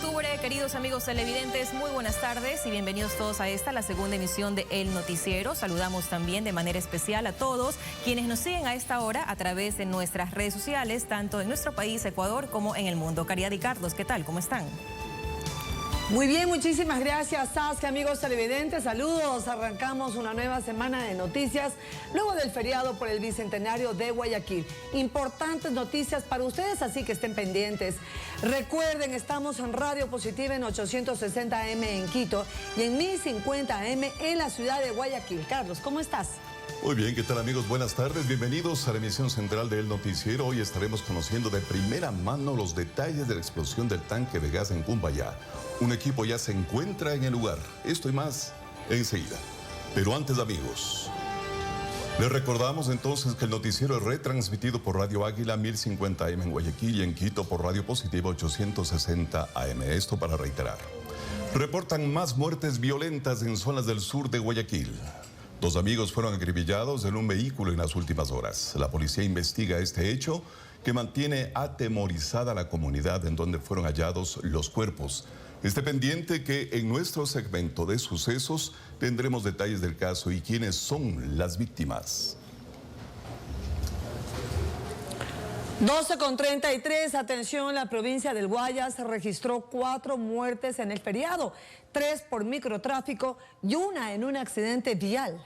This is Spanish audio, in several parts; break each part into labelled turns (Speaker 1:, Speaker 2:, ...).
Speaker 1: octubre, queridos amigos televidentes, muy buenas tardes y bienvenidos todos a esta, la segunda emisión de El Noticiero. Saludamos también de manera especial a todos quienes nos siguen a esta hora a través de nuestras redes sociales, tanto en nuestro país, Ecuador, como en el mundo. Cariady y Carlos, ¿qué tal? ¿Cómo están?
Speaker 2: Muy bien, muchísimas gracias, Saskia, amigos televidentes, saludos. Arrancamos una nueva semana de noticias luego del feriado por el Bicentenario de Guayaquil. Importantes noticias para ustedes, así que estén pendientes. Recuerden, estamos en Radio Positiva en 860 AM en Quito y en 1050 AM en la ciudad de Guayaquil. Carlos, ¿cómo estás?
Speaker 3: Muy bien, ¿qué tal amigos? Buenas tardes, bienvenidos a la emisión central del Noticiero. Hoy estaremos conociendo de primera mano los detalles de la explosión del tanque de gas en Cumbayá. Un equipo ya se encuentra en el lugar. Esto y más enseguida. Pero antes, amigos, les recordamos entonces que el noticiero es retransmitido por Radio Águila 1050 AM en Guayaquil y en Quito por Radio Positiva 860 AM. Esto para reiterar. Reportan más muertes violentas en zonas del sur de Guayaquil. 2 amigos fueron acribillados en un vehículo en las últimas horas. La policía investiga este hecho que mantiene atemorizada a la comunidad en donde fueron hallados los cuerpos. Esté pendiente que en nuestro segmento de sucesos tendremos detalles del caso y quiénes son las víctimas.
Speaker 2: 12:33, atención, la provincia del Guayas registró 4 muertes en el feriado, 3 por microtráfico y 1 en un accidente vial.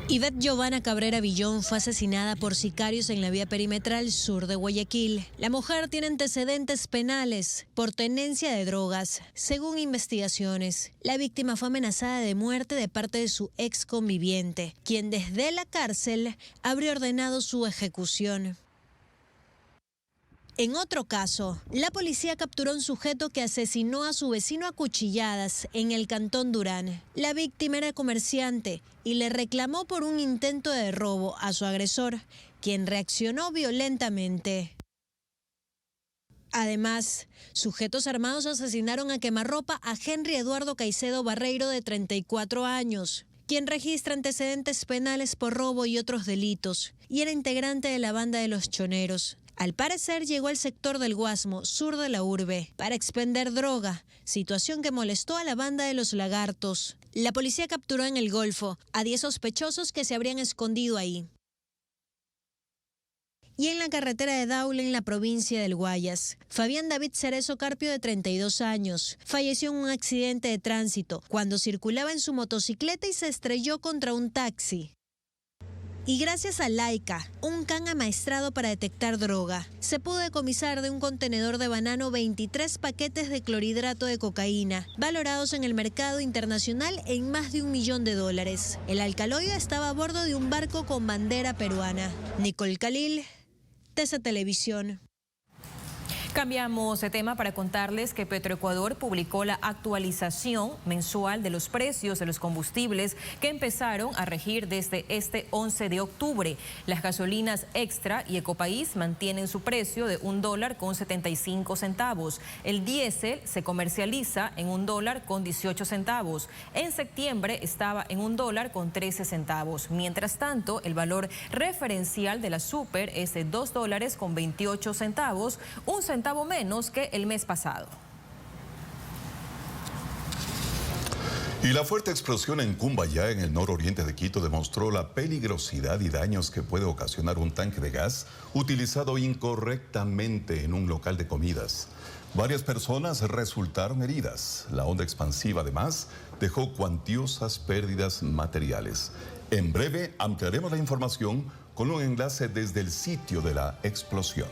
Speaker 4: Ivette Giovanna Cabrera Villón fue asesinada por sicarios en la vía perimetral sur de Guayaquil. La mujer tiene antecedentes penales por tenencia de drogas. Según investigaciones, la víctima fue amenazada de muerte de parte de su ex conviviente, quien desde la cárcel habría ordenado su ejecución. En otro caso, la policía capturó a un sujeto que asesinó a su vecino a cuchilladas en el cantón Durán. La víctima era comerciante y le reclamó por un intento de robo a su agresor, quien reaccionó violentamente. Además, sujetos armados asesinaron a quemarropa a Henry Eduardo Caicedo Barreiro, de 34 años, quien registra antecedentes penales por robo y otros delitos, y era integrante de la banda de los choneros. Al parecer llegó al sector del Guasmo, sur de la urbe, para expender droga, situación que molestó a la banda de los lagartos. La policía capturó en el Golfo a 10 sospechosos que se habrían escondido ahí. Y en la carretera de Daule, en la provincia del Guayas, Fabián David Cerezo Carpio, de 32 años, falleció en un accidente de tránsito cuando circulaba en su motocicleta y se estrelló contra un taxi. Y gracias a Laika, un can amaestrado para detectar droga, se pudo decomisar de un contenedor de banano 23 paquetes de clorhidrato de cocaína, valorados en el mercado internacional en más de $1 millón. El alcaloide estaba a bordo de un barco con bandera peruana. Nicole Khalil, TC Televisión.
Speaker 1: Cambiamos de tema para contarles que Petroecuador publicó la actualización mensual de los precios de los combustibles que empezaron a regir desde este 11 de octubre. Las gasolinas Extra y Ecopaís mantienen su precio de $1.75. El diésel se comercializa en $1.18. En septiembre estaba en $1.13. Mientras tanto, el valor referencial de la Super es de $2.28, un centavo menos que el mes pasado.
Speaker 3: Y la fuerte explosión en Cumbayá, en el nororiente de Quito, demostró la peligrosidad y daños que puede ocasionar un tanque de gas utilizado incorrectamente en un local de comidas. Varias personas resultaron heridas. La onda expansiva, además, dejó cuantiosas pérdidas materiales. En breve ampliaremos la información con un enlace desde el sitio de la explosión.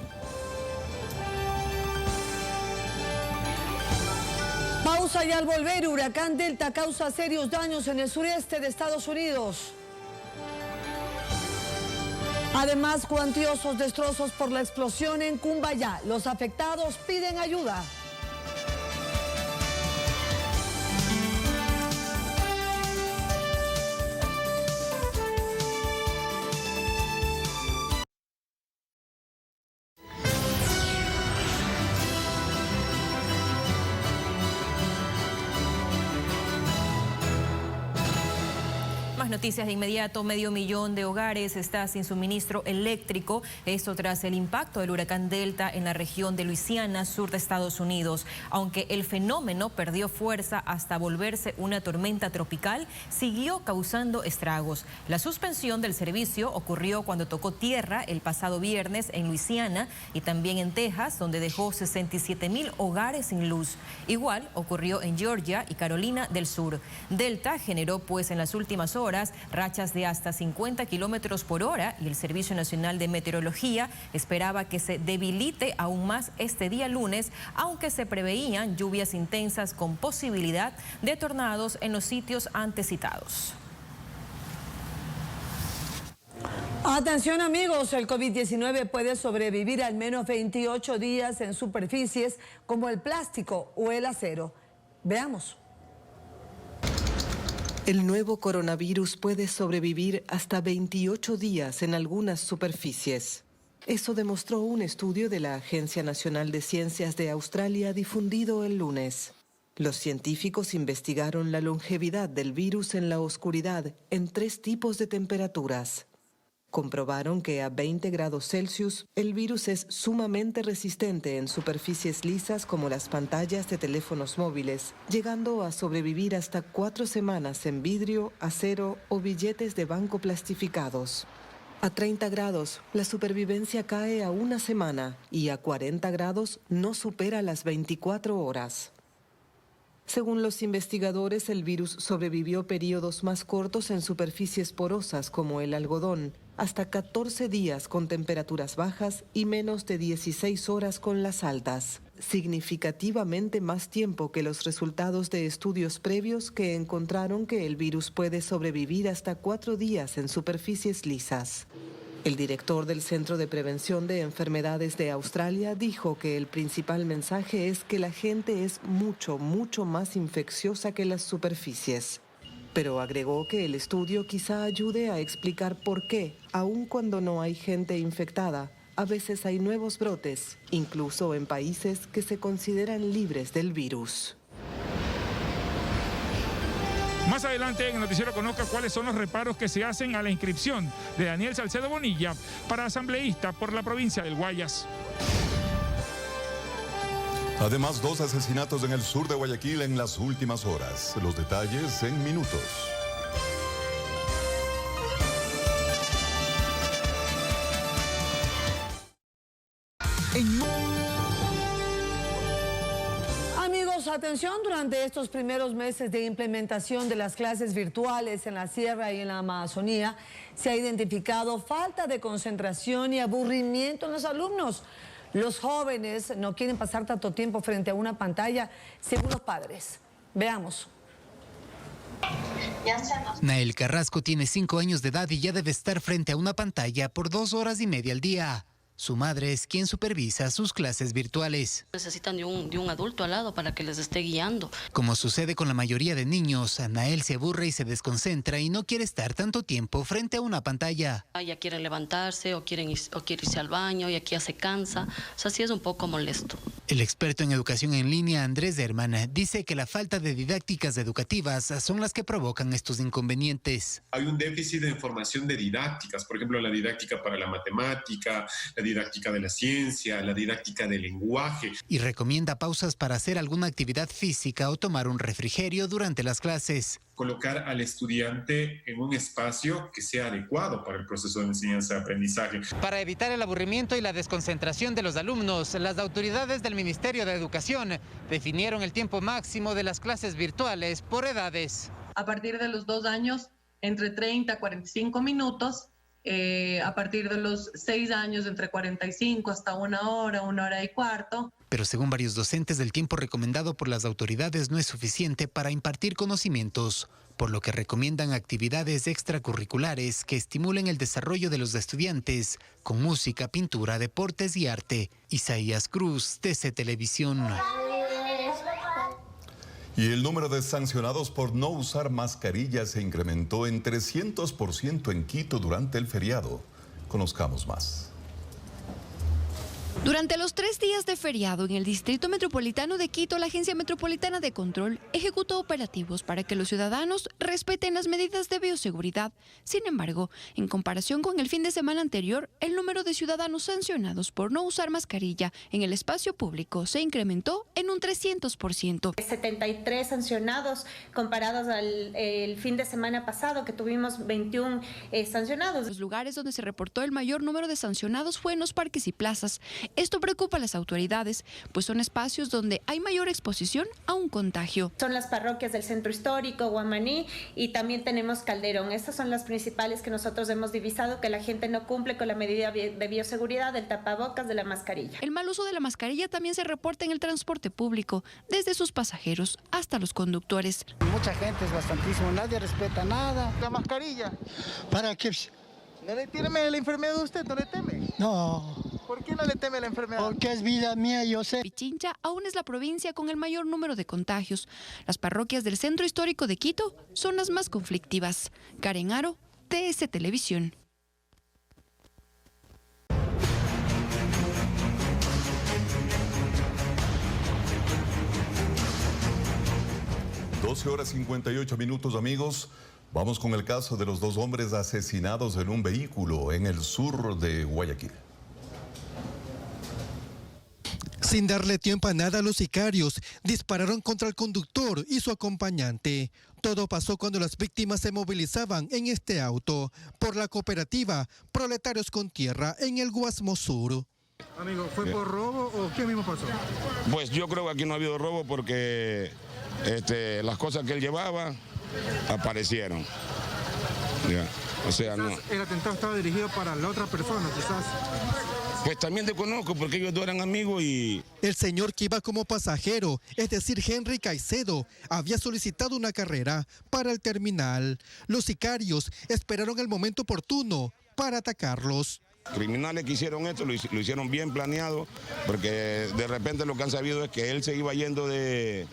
Speaker 2: Pausa y al volver, huracán Delta causa serios daños en el sureste de Estados Unidos. Además, cuantiosos destrozos por la explosión en Cumbayá. Los afectados piden ayuda.
Speaker 1: noticias de inmediato. 500,000 de hogares está sin suministro eléctrico. Esto tras el impacto del huracán Delta en la región de Luisiana, sur de Estados Unidos. Aunque el fenómeno perdió fuerza hasta volverse una tormenta tropical, siguió causando estragos. La suspensión del servicio ocurrió cuando tocó tierra el pasado viernes en Luisiana y también en Texas, donde dejó 67,000 hogares sin luz. Igual ocurrió en Georgia y Carolina del Sur. Delta generó pues en las últimas horas rachas de hasta 50 kilómetros por hora y el Servicio Nacional de Meteorología esperaba que se debilite aún más este día lunes, aunque se preveían lluvias intensas con posibilidad de tornados en los sitios antes citados.
Speaker 2: Atención amigos, el COVID-19 puede sobrevivir al menos 28 días en superficies como el plástico o el acero. Veamos.
Speaker 5: El nuevo coronavirus puede sobrevivir hasta 28 días en algunas superficies. Eso demostró un estudio de la Agencia Nacional de Ciencias de Australia difundido el lunes. Los científicos investigaron la longevidad del virus en la oscuridad en 3 tipos de temperaturas. Comprobaron que a 20 grados Celsius el virus es sumamente resistente en superficies lisas como las pantallas de teléfonos móviles, llegando a sobrevivir hasta 4 semanas en vidrio, acero o billetes de banco plastificados. A 30 grados, la supervivencia cae a 1 semana y a 40 grados no supera las 24 horas. Según los investigadores, el virus sobrevivió periodos más cortos en superficies porosas como el algodón, hasta 14 días con temperaturas bajas y menos de 16 horas con las altas. Significativamente más tiempo que los resultados de estudios previos que encontraron que el virus puede sobrevivir hasta 4 días en superficies lisas. El director del Centro de Prevención de Enfermedades de Australia dijo que el principal mensaje es que la gente es mucho más infecciosa que las superficies. Pero agregó que el estudio quizá ayude a explicar por qué, aun cuando no hay gente infectada, a veces hay nuevos brotes, incluso en países que se consideran libres del virus.
Speaker 6: Más adelante en el noticiero conozca cuáles son los reparos que se hacen a la inscripción de Daniel Salcedo Bonilla para asambleísta por la provincia del Guayas.
Speaker 3: Además, 2 asesinatos en el sur de Guayaquil en las últimas horas. Los detalles en minutos.
Speaker 2: Amigos, atención, durante estos primeros meses de implementación de las clases virtuales en la Sierra y en la Amazonía, se ha identificado falta de concentración y aburrimiento en los alumnos. Los jóvenes no quieren pasar tanto tiempo frente a una pantalla, según los padres. Veamos.
Speaker 7: Nael Carrasco tiene 5 años de edad y ya debe estar frente a una pantalla por 2 horas y media al día. Su madre es quien supervisa sus clases virtuales.
Speaker 8: Necesitan de un adulto al lado para que les esté guiando.
Speaker 7: Como sucede con la mayoría de niños, Nael se aburre y se desconcentra y no quiere estar tanto tiempo frente a una pantalla.
Speaker 8: Ya quieren levantarse o quiere irse al baño y aquí ya se cansa. O sea, sí es un poco molesto.
Speaker 7: El experto en educación en línea, Andrés Derman, dice que la falta de didácticas educativas son las que provocan estos inconvenientes.
Speaker 9: Hay un déficit de información de didácticas, por ejemplo, la didáctica para la matemática, la didáctica de la ciencia, la didáctica del lenguaje.
Speaker 7: Y recomienda pausas para hacer alguna actividad física o tomar un refrigerio durante las clases.
Speaker 9: Colocar al estudiante en un espacio que sea adecuado para el proceso de enseñanza-aprendizaje.
Speaker 7: Para evitar el aburrimiento y la desconcentración de los alumnos, las autoridades del Ministerio de Educación definieron el tiempo máximo de las clases virtuales por edades.
Speaker 10: A partir de los 2 años, entre 30 a 45 minutos. A partir de los 6 años, entre 45 hasta 1 hora y cuarto.
Speaker 7: Pero según varios docentes, el tiempo recomendado por las autoridades no es suficiente para impartir conocimientos, por lo que recomiendan actividades extracurriculares que estimulen el desarrollo de los estudiantes con música, pintura, deportes y arte. Isaías Cruz, TC Televisión.
Speaker 3: Y el número de sancionados por no usar mascarilla se incrementó en 300% en Quito durante el feriado. Conozcamos más.
Speaker 11: Durante los 3 días de feriado en el Distrito Metropolitano de Quito, la Agencia Metropolitana de Control ejecutó operativos para que los ciudadanos respeten las medidas de bioseguridad. Sin embargo, en comparación con el fin de semana anterior, el número de ciudadanos sancionados por no usar mascarilla en el espacio público se incrementó en un 300%.
Speaker 12: 73 sancionados comparados al el fin de semana pasado, que tuvimos 21 sancionados.
Speaker 11: Los lugares donde se reportó el mayor número de sancionados fue en los parques y plazas. Esto preocupa a las autoridades, pues son espacios donde hay mayor exposición a un contagio.
Speaker 12: Son las parroquias del Centro Histórico, Guamaní, y también tenemos Calderón. Estas son las principales que nosotros hemos divisado, que la gente no cumple con la medida de bioseguridad, del tapabocas, de la mascarilla.
Speaker 11: El mal uso de la mascarilla también se reporta en el transporte público, desde sus pasajeros hasta los conductores.
Speaker 13: Mucha gente, es bastantísimo, nadie respeta nada.
Speaker 14: La mascarilla.
Speaker 13: ¿Para qué?
Speaker 14: ¿No le teme la enfermedad a usted? ¿No le teme?
Speaker 13: No.
Speaker 14: ¿Por qué no le teme la enfermedad?
Speaker 13: Porque es vida mía, yo sé.
Speaker 11: Pichincha aún es la provincia con el mayor número de contagios. Las parroquias del Centro Histórico de Quito son las más conflictivas. Karen Aro, TS Televisión.
Speaker 3: Horas 58 minutos, amigos. Vamos con el caso de los 2 hombres asesinados en un vehículo en el sur de Guayaquil.
Speaker 15: Sin darle tiempo a nada, los sicarios dispararon contra el conductor y su acompañante. Todo pasó cuando las víctimas se movilizaban en este auto por la cooperativa Proletarios con Tierra en el Guasmo Sur.
Speaker 14: Amigo, ¿fue por robo o qué mismo pasó?
Speaker 16: Pues yo creo que aquí no ha habido robo porque las cosas que él llevaba aparecieron. Ya. O sea, no.
Speaker 14: El atentado estaba dirigido para la otra persona, quizás.
Speaker 16: Pues también te conozco porque ellos 2 eran amigos y...
Speaker 15: El señor que iba como pasajero, es decir, Henry Caicedo, había solicitado una carrera para el terminal. Los sicarios esperaron el momento oportuno para atacarlos.
Speaker 16: Criminales que hicieron esto lo hicieron bien planeado, porque de repente lo que han sabido es que él se iba yendo de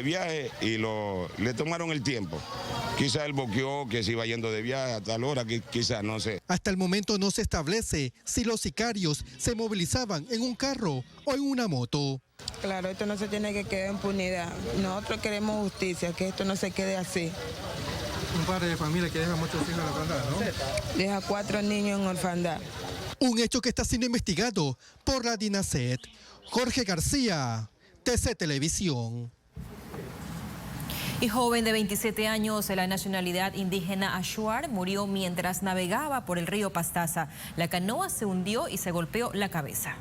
Speaker 16: viaje y le tomaron el tiempo. Quizá él boqueó que se iba yendo de viaje a tal hora, quizá, no sé.
Speaker 15: Hasta el momento no se establece si los sicarios se movilizaban en un carro o en una moto.
Speaker 17: Claro, esto no se tiene que quedar en impunidad. Nosotros queremos justicia, que esto no se quede así.
Speaker 14: Un padre de familia que deja muchos hijos en la orfandad, ¿no?
Speaker 17: Deja 4 niños en orfandad.
Speaker 15: Un hecho que está siendo investigado por la DINASET. Jorge García, TC Televisión.
Speaker 1: Y joven de 27 años de la nacionalidad indígena Achuar murió mientras navegaba por el río Pastaza. La canoa se hundió y se golpeó la cabeza.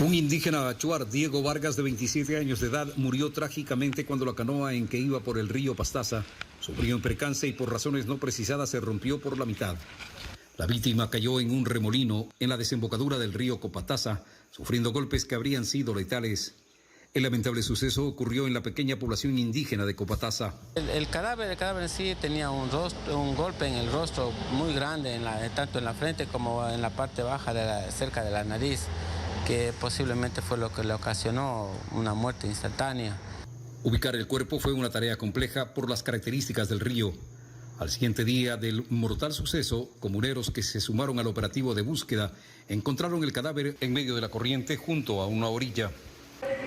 Speaker 18: Un indígena achuar, Diego Vargas, de 27 años de edad, murió trágicamente cuando la canoa en que iba por el río Pastaza sufrió un percance y por razones no precisadas se rompió por la mitad. La víctima cayó en un remolino en la desembocadura del río Copataza, sufriendo golpes que habrían sido letales. El lamentable suceso ocurrió en la pequeña población indígena de Copataza.
Speaker 19: El cadáver en sí tenía un golpe en el rostro muy grande, tanto en la frente como en la parte baja, cerca de la nariz, que posiblemente fue lo que le ocasionó una muerte instantánea.
Speaker 18: Ubicar el cuerpo fue una tarea compleja por las características del río. Al siguiente día del mortal suceso, comuneros que se sumaron al operativo de búsqueda encontraron el cadáver en medio de la corriente junto a una orilla.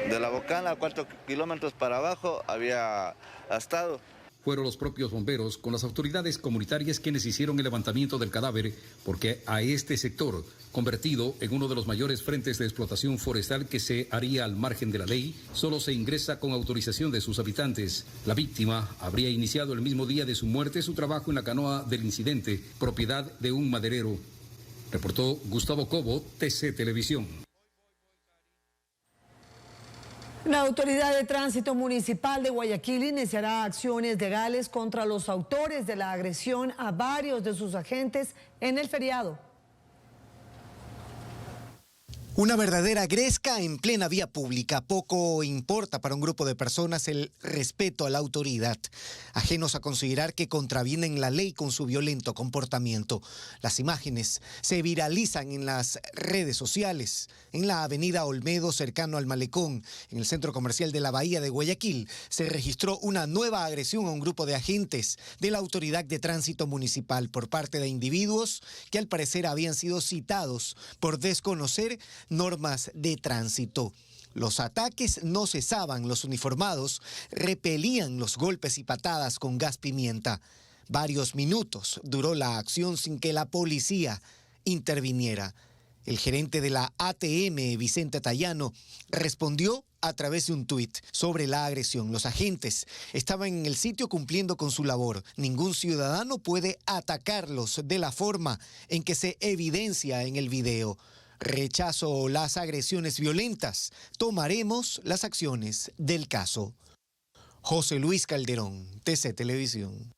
Speaker 20: De la Bocana a 4 kilómetros para abajo había estado.
Speaker 18: Fueron los propios bomberos con las autoridades comunitarias quienes hicieron el levantamiento del cadáver porque a este sector, convertido en uno de los mayores frentes de explotación forestal que se haría al margen de la ley, solo se ingresa con autorización de sus habitantes. La víctima habría iniciado el mismo día de su muerte su trabajo en la canoa del incidente, propiedad de un maderero. Reportó Gustavo Cobo, TC Televisión.
Speaker 2: La Autoridad de Tránsito Municipal de Guayaquil iniciará acciones legales contra los autores de la agresión a varios de sus agentes en el feriado.
Speaker 21: Una verdadera gresca en plena vía pública. Poco importa para un grupo de personas el respeto a la autoridad, ajenos a considerar que contravienen la ley con su violento comportamiento. Las imágenes se viralizan en las redes sociales. En la avenida Olmedo, cercano al Malecón, en el centro comercial de la Bahía de Guayaquil, se registró una nueva agresión a un grupo de agentes de la Autoridad de Tránsito Municipal por parte de individuos que al parecer habían sido citados por desconocer normas de tránsito. Los ataques no cesaban, los uniformados repelían los golpes y patadas con gas pimienta. Varios minutos duró la acción sin que la policía interviniera. El gerente de la ATM, Vicente Tallano, respondió a través de un tuit sobre la agresión. Los agentes estaban en el sitio cumpliendo con su labor. Ningún ciudadano puede atacarlos de la forma en que se evidencia en el video. Rechazo las agresiones violentas. Tomaremos las acciones del caso. José Luis Calderón, TC Televisión.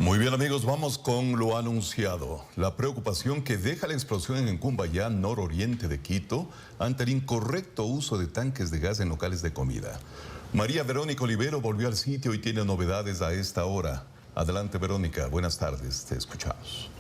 Speaker 3: Muy bien, amigos, vamos con lo anunciado. La preocupación que deja la explosión en Cumbayá, nororiente de Quito, ante el incorrecto uso de tanques de gas en locales de comida. María Verónica Olivero volvió al sitio y tiene novedades a esta hora. Adelante, Verónica. Buenas tardes. Te escuchamos.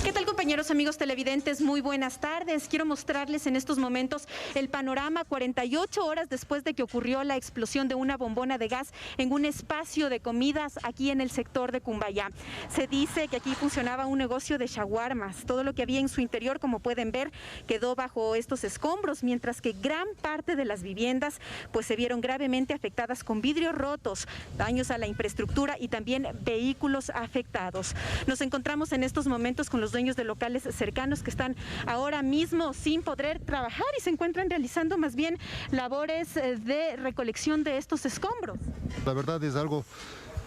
Speaker 22: ¿Qué tal, compañeros, amigos televidentes? Muy buenas tardes. Quiero mostrarles en estos momentos el panorama 48 horas después de que ocurrió la explosión de una bombona de gas en un espacio de comidas aquí en el sector de Cumbayá. Se dice que aquí funcionaba un negocio de shawarmas. Todo lo que había en su interior, como pueden ver, quedó bajo estos escombros, mientras que gran parte de las viviendas pues se vieron gravemente afectadas con vidrios rotos, daños a la infraestructura y también vehículos afectados. Nos encontramos en estos momentos con los dueños de locales cercanos que están ahora mismo sin poder trabajar y se encuentran realizando más bien labores de recolección de estos escombros.
Speaker 23: La verdad es algo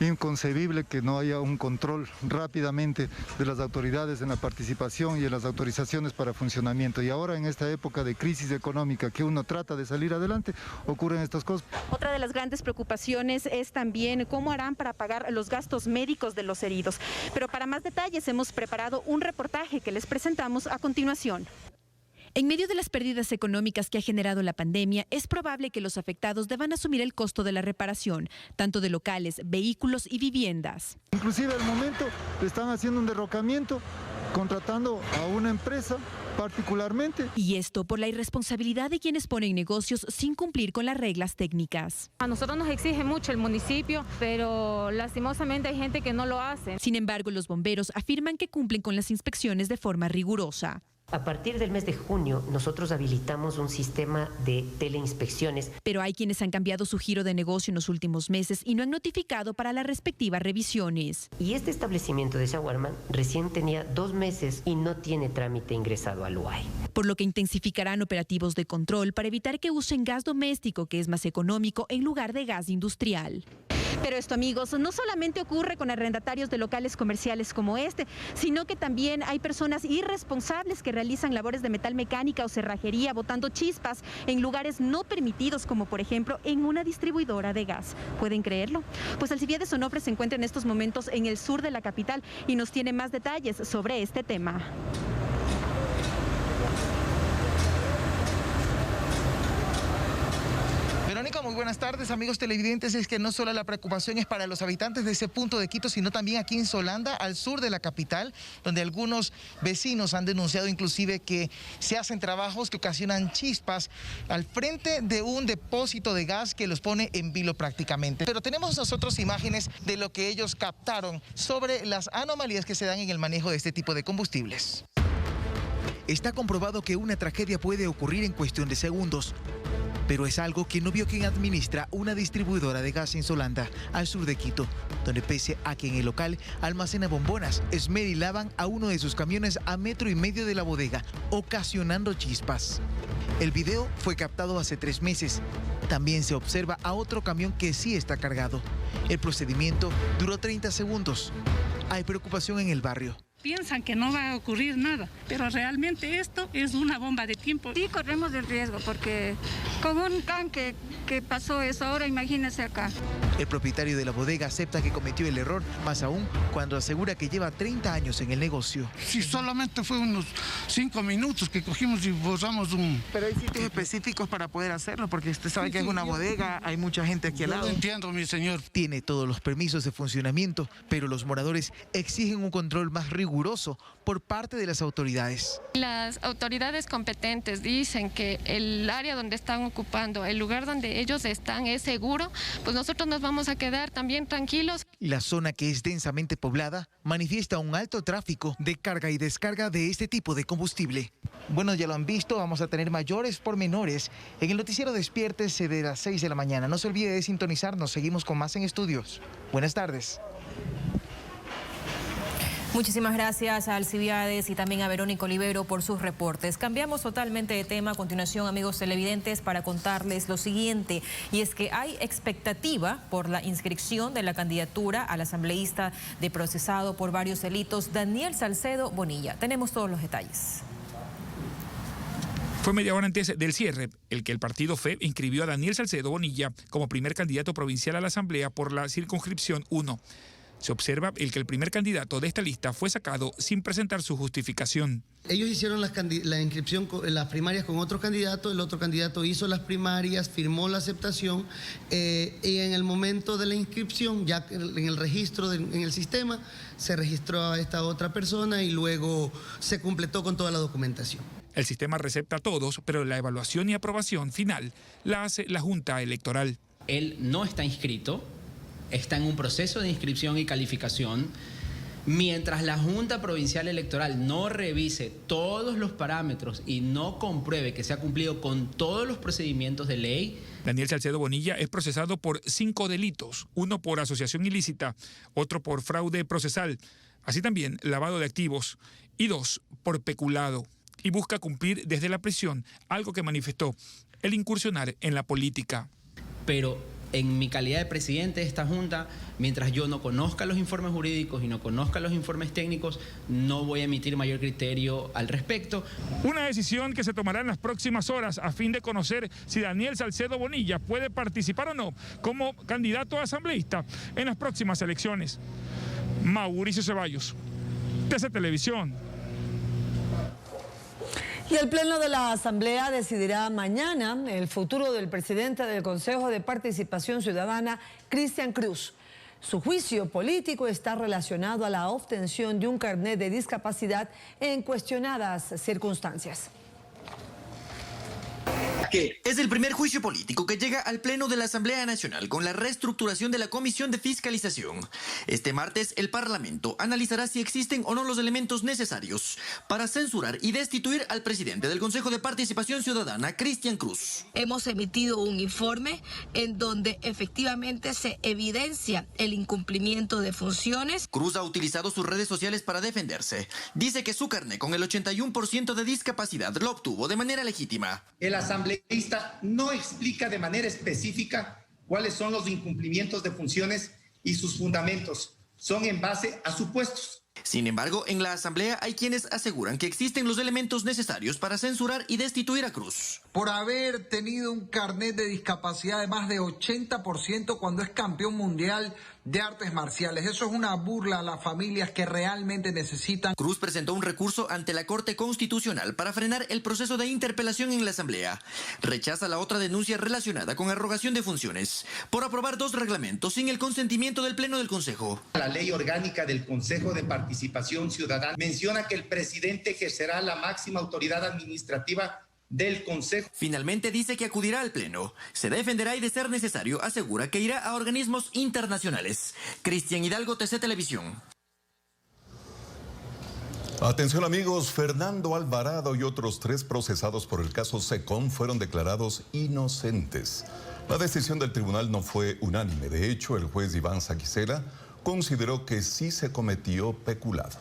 Speaker 23: inconcebible que no haya un control rápidamente de las autoridades en la participación y en las autorizaciones para funcionamiento. Y ahora en esta época de crisis económica que uno trata de salir adelante, ocurren estas cosas.
Speaker 22: Otra de las grandes preocupaciones es también cómo harán para pagar los gastos médicos de los heridos. Pero para más detalles hemos preparado un reportaje que les presentamos a continuación. En medio de las pérdidas económicas que ha generado la pandemia, es probable que los afectados deban asumir el costo de la reparación, tanto de locales, vehículos y viviendas.
Speaker 23: Inclusive al momento están haciendo un derrocamiento, contratando a una empresa particularmente.
Speaker 22: Y esto por la irresponsabilidad de quienes ponen negocios sin cumplir con las reglas técnicas.
Speaker 24: A nosotros nos exige mucho el municipio, pero lastimosamente hay gente que no lo hace.
Speaker 22: Sin embargo, los bomberos afirman que cumplen con las inspecciones de forma rigurosa.
Speaker 25: A partir del mes de junio, nosotros habilitamos un sistema de teleinspecciones.
Speaker 22: Pero hay quienes han cambiado su giro de negocio en los últimos meses y no han notificado para las respectivas revisiones.
Speaker 25: Y este establecimiento de shawarma recién tenía 2 meses y no tiene trámite ingresado al UAI.
Speaker 22: Por lo que intensificarán operativos de control para evitar que usen gas doméstico, que es más económico, en lugar de gas industrial. Pero esto, amigos, no solamente ocurre con arrendatarios de locales comerciales como este, sino que también hay personas irresponsables que realizan labores de metal mecánica o cerrajería botando chispas en lugares no permitidos, como por ejemplo en una distribuidora de gas. ¿Pueden creerlo? Pues Alcibiades Onofre se encuentra en estos momentos en el sur de la capital y nos tiene más detalles sobre este tema.
Speaker 26: Verónica, muy buenas tardes, amigos televidentes. Es que no solo la preocupación es para los habitantes de ese punto de Quito, sino también aquí en Solanda, al sur de la capital, donde algunos vecinos han denunciado inclusive que se hacen trabajos que ocasionan chispas al frente de un depósito de gas que los pone en vilo prácticamente. Pero tenemos nosotros imágenes de lo que ellos captaron sobre las anomalías que se dan en el manejo de este tipo de combustibles.
Speaker 27: Está comprobado que una tragedia puede ocurrir en cuestión de segundos. Pero es algo que no vio quien administra una distribuidora de gas en Solanda, al sur de Quito, donde pese a que en el local almacena bombonas, esmerilaban a uno de sus camiones a 1,5 metros de la bodega, ocasionando chispas. El video fue captado hace 3 meses. También se observa a otro camión que sí está cargado. El procedimiento duró 30 segundos. Hay preocupación en el barrio.
Speaker 4: Piensan que no va a ocurrir nada, pero realmente esto es una bomba de tiempo.
Speaker 5: Sí, corremos el riesgo porque con un tanque que pasó eso, ahora imagínense acá.
Speaker 27: El propietario de la bodega acepta que cometió el error, más aún cuando asegura que lleva 30 años en el negocio.
Speaker 6: Sí, solamente fue unos 5 minutos que cogimos y borramos un...
Speaker 26: Pero hay sitios específicos para poder hacerlo, porque usted sabe que es una bodega, hay mucha gente aquí al lado.
Speaker 6: Yo lo entiendo, mi señor.
Speaker 27: Tiene todos los permisos de funcionamiento, pero los moradores exigen un control más riguroso por parte de las autoridades.
Speaker 5: Las autoridades competentes dicen que el área donde están ocupando, el lugar donde ellos están es seguro, pues nosotros nos vamos a quedar también tranquilos.
Speaker 27: La zona, que es densamente poblada, manifiesta un alto tráfico de carga y descarga de este tipo de combustible. Bueno, ya lo han visto, vamos a tener mayores pormenores en el noticiero Despiértese de las 6 de la mañana. No se olvide de sintonizarnos, seguimos con más en estudios. Buenas tardes.
Speaker 1: Muchísimas gracias a Alcibiades y también a Verónica Olivero por sus reportes. Cambiamos totalmente de tema a continuación, amigos televidentes, para contarles lo siguiente. Y es que hay expectativa por la inscripción de la candidatura al asambleísta de procesado por varios delitos, Daniel Salcedo Bonilla. Tenemos todos los detalles.
Speaker 7: Fue media hora antes del cierre el que el partido FEB inscribió a Daniel Salcedo Bonilla como primer candidato provincial a la Asamblea por la circunscripción 1. Se observa el que el primer candidato de esta lista fue sacado sin presentar su justificación.
Speaker 8: Ellos hicieron la inscripción, las primarias con otro candidato, el otro candidato hizo las primarias, firmó la aceptación y en el momento de la inscripción, ya en el registro, en el sistema, se registró a esta otra persona y luego se completó con toda la documentación.
Speaker 7: El sistema recepta a todos, pero la evaluación y aprobación final la hace la Junta Electoral.
Speaker 9: Él no está inscrito. Está en un proceso de inscripción y calificación. Mientras la Junta Provincial Electoral no revise todos los parámetros y no compruebe que se ha cumplido con todos los procedimientos de ley.
Speaker 7: Daniel Salcedo Bonilla es procesado por 5 delitos, uno por asociación ilícita, otro por fraude procesal, así también lavado de activos y 2 por peculado. Y busca cumplir desde la prisión algo que manifestó, el incursionar en la política.
Speaker 9: Pero en mi calidad de presidente de esta Junta, mientras yo no conozca los informes jurídicos y no conozca los informes técnicos, no voy a emitir mayor criterio al respecto.
Speaker 7: Una decisión que se tomará en las próximas horas a fin de conocer si Daniel Salcedo Bonilla puede participar o no como candidato a asambleísta en las próximas elecciones. Mauricio Ceballos, TC Televisión.
Speaker 2: Y el Pleno de la Asamblea decidirá mañana el futuro del presidente del Consejo de Participación Ciudadana, Cristian Cruz. Su juicio político está relacionado a la obtención de un carnet de discapacidad en cuestionadas circunstancias.
Speaker 10: Es el primer juicio político que llega al Pleno de la Asamblea Nacional con la reestructuración de la Comisión de Fiscalización. Este martes, el Parlamento analizará si existen o no los elementos necesarios para censurar y destituir al presidente del Consejo de Participación Ciudadana, Cristian Cruz.
Speaker 28: Hemos emitido un informe en donde efectivamente se evidencia el incumplimiento de funciones.
Speaker 10: Cruz ha utilizado sus redes sociales para defenderse. Dice que su carnet con el 81% de discapacidad lo obtuvo de manera legítima.
Speaker 29: El asambleísta no explica de manera específica cuáles son los incumplimientos de funciones y sus fundamentos. Son en base a supuestos.
Speaker 10: Sin embargo, en la Asamblea hay quienes aseguran que existen los elementos necesarios para censurar y destituir a Cruz.
Speaker 30: Por haber tenido un carnet de discapacidad de más de 80% cuando es campeón mundial de artes marciales. Eso es una burla a las familias que realmente necesitan.
Speaker 10: Cruz presentó un recurso ante la Corte Constitucional para frenar el proceso de interpelación en la Asamblea. Rechaza la otra denuncia relacionada con arrogación de funciones por aprobar 2 reglamentos sin el consentimiento del Pleno del Consejo.
Speaker 29: La ley orgánica del Consejo de Participación Ciudadana menciona que el presidente ejercerá la máxima autoridad administrativa del Consejo.
Speaker 10: Finalmente dice que acudirá al Pleno. Se defenderá y, de ser necesario, asegura que irá a organismos internacionales. Cristian Hidalgo, TC Televisión.
Speaker 3: Atención amigos, Fernando Alvarado y otros 3 procesados por el caso SECOM fueron declarados inocentes. La decisión del tribunal no fue unánime. De hecho, el juez Iván Saquicela consideró que sí se cometió peculado.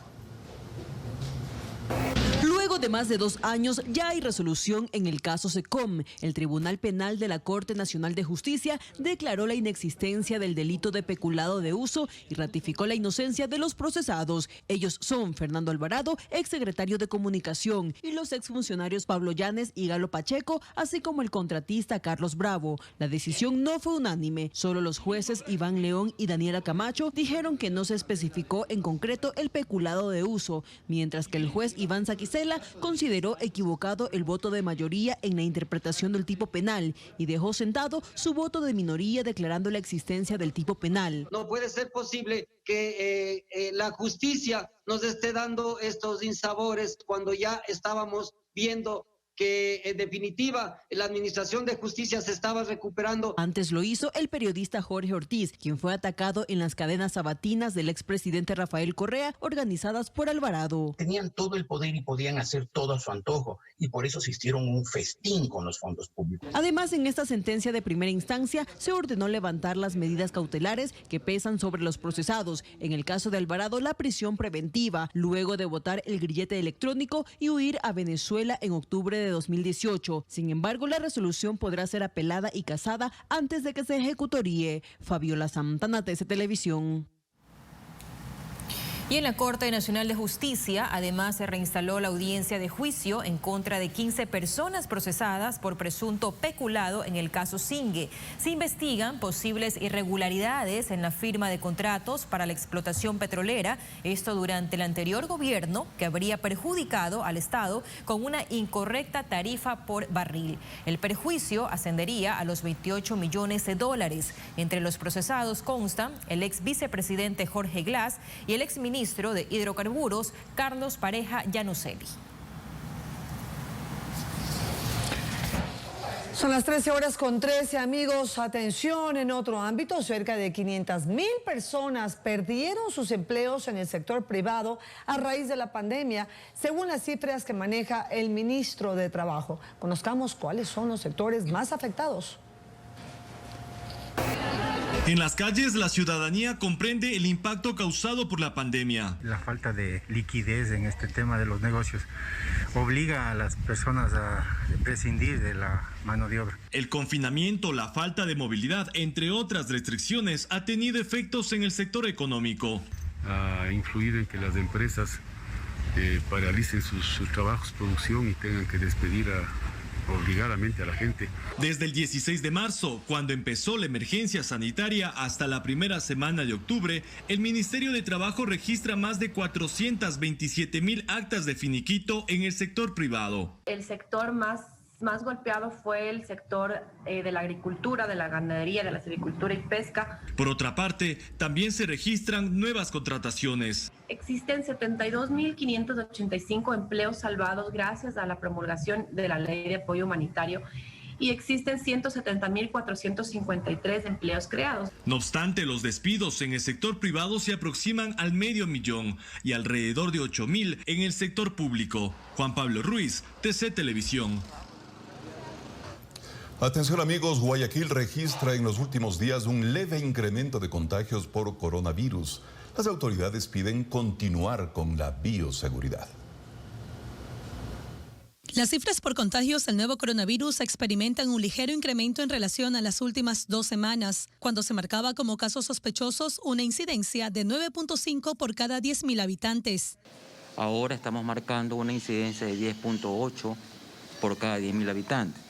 Speaker 31: Luego de
Speaker 11: de más de 2 años ya hay resolución en el caso SECOM. El Tribunal Penal de la Corte Nacional de Justicia declaró la inexistencia del delito de peculado de uso y ratificó la inocencia de los procesados. Ellos son Fernando Alvarado, exsecretario de Comunicación, y los exfuncionarios Pablo Llanes y Galo Pacheco, así como el contratista Carlos Bravo. La decisión no fue unánime. Solo los jueces Iván León y Daniela Camacho dijeron que no se especificó en concreto el peculado de uso, mientras que el juez Iván Saquicela consideró equivocado el voto de mayoría en la interpretación del tipo penal y dejó sentado su voto de minoría declarando la existencia del tipo penal.
Speaker 12: No puede ser posible que la justicia nos esté dando estos insabores cuando ya estábamos viendo que en definitiva la Administración de Justicia se estaba recuperando.
Speaker 11: Antes lo hizo el periodista Jorge Ortiz, quien fue atacado en las cadenas sabatinas del expresidente Rafael Correa, organizadas por Alvarado.
Speaker 13: Tenían todo el poder y podían hacer todo a su antojo, y por eso se hicieron un festín con los fondos públicos.
Speaker 11: Además, en esta sentencia de primera instancia se ordenó levantar las medidas cautelares que pesan sobre los procesados. En el caso de Alvarado, la prisión preventiva, luego de botar el grillete electrónico y huir a Venezuela en octubre de 2018. Sin embargo, la resolución podrá ser apelada y casada antes de que se ejecutoríe. Fabiola Santana, TC Televisión.
Speaker 1: Y en la Corte Nacional de Justicia, además, se reinstaló la audiencia de juicio en contra de 15 personas procesadas por presunto peculado en el caso Singue. Se investigan posibles irregularidades en la firma de contratos para la explotación petrolera, esto durante el anterior gobierno, que habría perjudicado al Estado con una incorrecta tarifa por barril. El perjuicio ascendería a los 28 millones de dólares. Entre los procesados constan el ex vicepresidente Jorge Glass y el ex ministro de Hidrocarburos, Carlos Pareja Llanuselli.
Speaker 2: Son las 13:13, amigos. Atención, en otro ámbito, cerca de 500.000 personas perdieron sus empleos en el sector privado a raíz de la pandemia, según las cifras que maneja el ministro de Trabajo. Conozcamos cuáles son los sectores más afectados.
Speaker 14: En las calles, la ciudadanía comprende el impacto causado por la pandemia.
Speaker 15: La falta de liquidez en este tema de los negocios obliga a las personas a prescindir de la mano de obra.
Speaker 14: El confinamiento, la falta de movilidad, entre otras restricciones, ha tenido efectos en el sector económico.
Speaker 16: Ha influido en que las empresas paralicen sus trabajos, producción y tengan que despedir obligadamente a la gente.
Speaker 14: Desde el 16 de marzo, cuando empezó la emergencia sanitaria, hasta la primera semana de octubre, el Ministerio de Trabajo registra más de 427,000 actas de finiquito en el sector privado.
Speaker 17: El sector más golpeado fue el sector de la agricultura, de la ganadería, de la silvicultura y pesca.
Speaker 14: Por otra parte, también se registran nuevas contrataciones.
Speaker 17: Existen 72.585 empleos salvados gracias a la promulgación de la Ley de Apoyo Humanitario y existen 170.453 empleos creados.
Speaker 14: No obstante, los despidos en el sector privado se aproximan al 500,000 y alrededor de 8,000 en el sector público. Juan Pablo Ruiz, TC Televisión.
Speaker 3: Atención, amigos, Guayaquil registra en los últimos días un leve incremento de contagios por coronavirus. Las autoridades piden continuar con la bioseguridad.
Speaker 18: Las cifras por contagios del nuevo coronavirus experimentan un ligero incremento en relación a las últimas 2 semanas, cuando se marcaba como casos sospechosos una incidencia de 9.5 por cada 10.000 habitantes.
Speaker 19: Ahora estamos marcando una incidencia de 10.8 por cada 10.000 habitantes.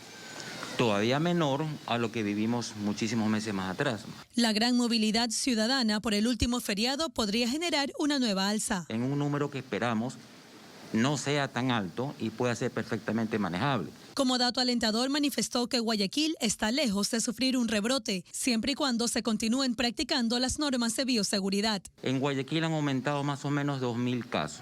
Speaker 19: Todavía menor a lo que vivimos muchísimos meses más atrás.
Speaker 18: La gran movilidad ciudadana por el último feriado podría generar una nueva alza.
Speaker 19: En un número que esperamos no sea tan alto y pueda ser perfectamente manejable.
Speaker 18: Como dato alentador, manifestó que Guayaquil está lejos de sufrir un rebrote, siempre y cuando se continúen practicando las normas de bioseguridad.
Speaker 19: En Guayaquil han aumentado más o menos 2.000 casos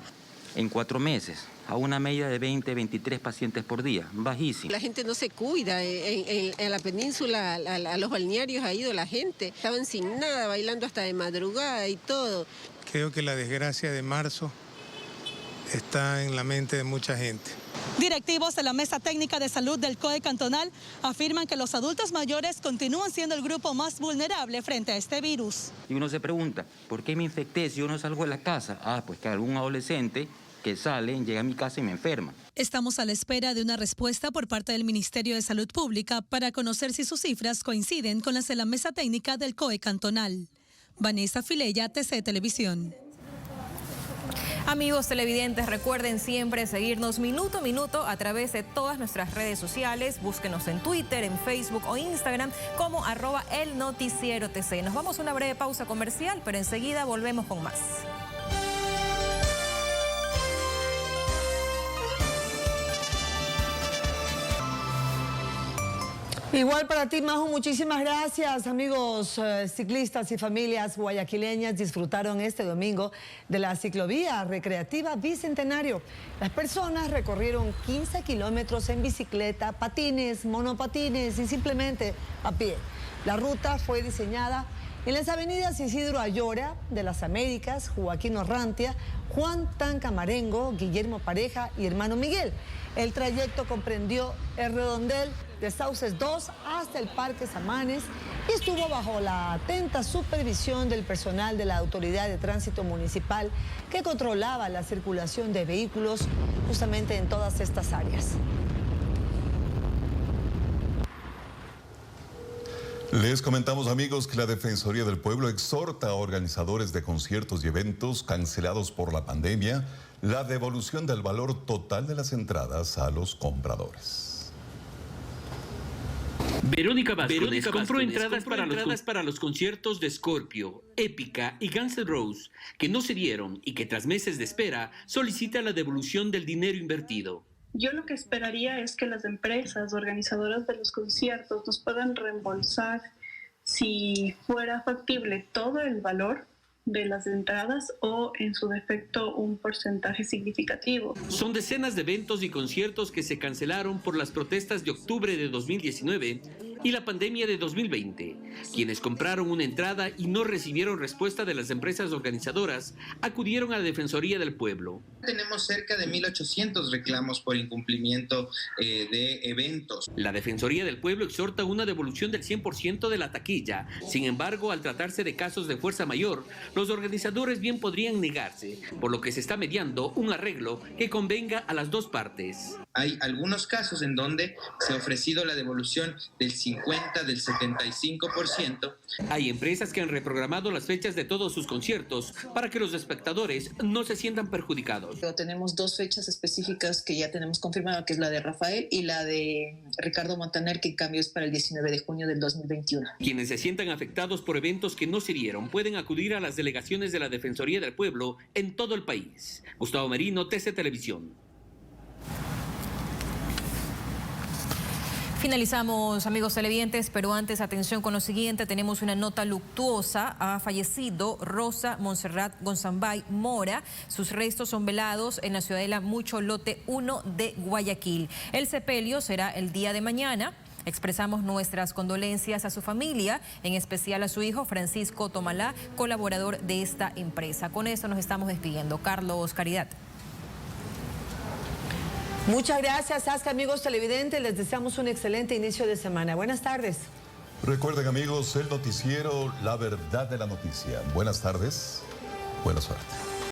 Speaker 19: en 4 meses. A una media de 20, 23 pacientes por día, bajísimo.
Speaker 20: La gente no se cuida, en la península, a los balnearios ha ido la gente, estaban sin nada, bailando hasta de madrugada y todo.
Speaker 31: Creo que la desgracia de marzo está en la mente de mucha gente.
Speaker 18: Directivos de la Mesa Técnica de Salud del COE Cantonal afirman que los adultos mayores continúan siendo el grupo más vulnerable frente a este virus.
Speaker 19: Y uno se pregunta, ¿por qué me infecté si yo no salgo de la casa? Pues que algún adolescente que salen, llegan a mi casa y me enferman.
Speaker 18: Estamos a la espera de una respuesta por parte del Ministerio de Salud Pública para conocer si sus cifras coinciden con las de la mesa técnica del COE cantonal. Vanessa Filella, TC Televisión.
Speaker 1: Amigos televidentes, recuerden siempre seguirnos minuto a minuto a través de todas nuestras redes sociales. Búsquenos en Twitter, en Facebook o Instagram como @elnoticierotc. Nos vamos a una breve pausa comercial, pero enseguida volvemos con más.
Speaker 2: Igual para ti, Majo, muchísimas gracias. Amigos ciclistas y familias guayaquileñas disfrutaron este domingo de la ciclovía recreativa Bicentenario. Las personas recorrieron 15 kilómetros en bicicleta, patines, monopatines y simplemente a pie. La ruta fue diseñada en las avenidas Isidro Ayora, de las Américas, Joaquín Orrantia, Juan Tancamarengo, Guillermo Pareja y Hermano Miguel. El trayecto comprendió el redondel de Sauces 2 hasta el Parque Samanes y estuvo bajo la atenta supervisión del personal de la Autoridad de Tránsito Municipal que controlaba la circulación de vehículos justamente en todas estas áreas.
Speaker 3: Les comentamos, amigos, que la Defensoría del Pueblo exhorta a organizadores de conciertos y eventos cancelados por la pandemia la devolución del valor total de las entradas a los compradores.
Speaker 4: Verónica Vázquez compró entradas para los conciertos de Scorpio, Épica y Guns N' Roses que no se dieron y que tras meses de espera solicita la devolución del dinero invertido.
Speaker 5: Yo lo que esperaría es que las empresas organizadoras de los conciertos nos puedan reembolsar, si fuera factible, todo el valor de las entradas o, en su defecto, un porcentaje significativo.
Speaker 4: Son decenas de eventos y conciertos que se cancelaron por las protestas de octubre de 2019 y la pandemia de 2020. Quienes compraron una entrada y no recibieron respuesta de las empresas organizadoras acudieron a la Defensoría del Pueblo.
Speaker 6: Tenemos cerca de 1.800 reclamos por incumplimiento de eventos.
Speaker 4: La Defensoría del Pueblo exhorta una devolución del 100% de la taquilla. Sin embargo, al tratarse de casos de fuerza mayor, los organizadores bien podrían negarse, por lo que se está mediando un arreglo que convenga a las dos partes.
Speaker 6: Hay algunos casos en donde se ha ofrecido la devolución del 50, del 75%.
Speaker 4: Hay empresas que han reprogramado las fechas de todos sus conciertos para que los espectadores no se sientan perjudicados.
Speaker 8: Pero tenemos dos fechas específicas que ya tenemos confirmado, que es la de Rafael y la de Ricardo Montaner, que en cambio es para el 19 de junio del 2021.
Speaker 4: Quienes se sientan afectados por eventos que no se dieron pueden acudir a las delegaciones de la Defensoría del Pueblo en todo el país. Gustavo Merino, TC Televisión.
Speaker 1: Finalizamos, amigos televidentes, pero antes, atención con lo siguiente, tenemos una nota luctuosa. Ha fallecido Rosa Montserrat Gonzambay Mora. Sus restos son velados en la ciudadela Mucho Lote 1 de Guayaquil. El sepelio será el día de mañana. Expresamos nuestras condolencias a su familia, en especial a su hijo Francisco Tomalá, colaborador de esta empresa. Con eso nos estamos despidiendo. Carlos Caridad.
Speaker 2: Muchas gracias, Asca, amigos televidentes. Les deseamos un excelente inicio de semana. Buenas tardes.
Speaker 3: Recuerden, amigos, el noticiero La Verdad de la Noticia. Buenas tardes, buena suerte.